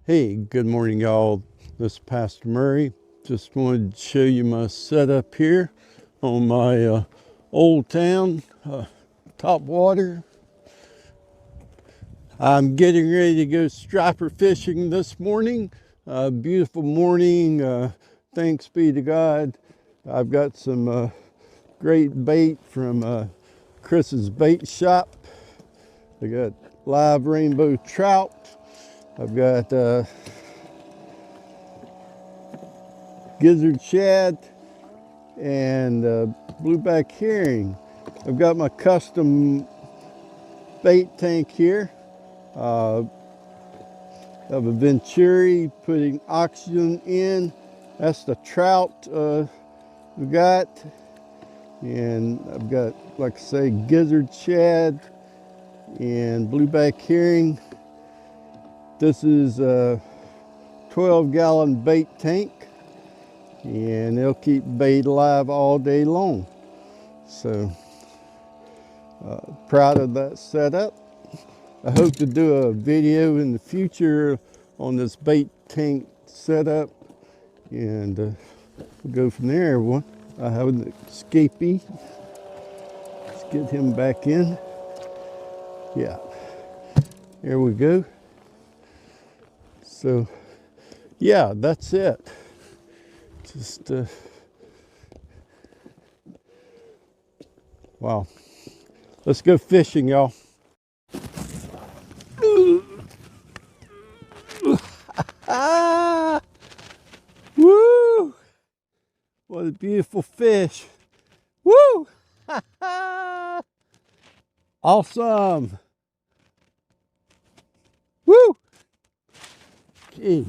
Hey, good morning, y'all. This is Pastor Murray. Just wanted to show you my setup here on my old town, top water. I'm getting ready to go striper fishing this morning. Beautiful morning. Thanks be to God. I've got some great bait from Chris's bait shop. I got live rainbow trout. I've got Gizzard Shad and Blueback Herring. I've got my custom bait tank here. I have a Venturi putting oxygen in. That's the trout we got. And I've got, like I say, Gizzard Shad and Blueback Herring. This is a 12-gallon bait tank, and they'll keep bait alive all day long. So proud of that setup. I hope to do a video in the future on this bait tank setup, and we'll go from there, everyone. I have an escapee. Let's get him back in. Yeah, there we go. So yeah, that's it. Just wow. Let's go fishing, y'all. Ah, woo! What a beautiful fish. Woo! Awesome. Woo! Okay.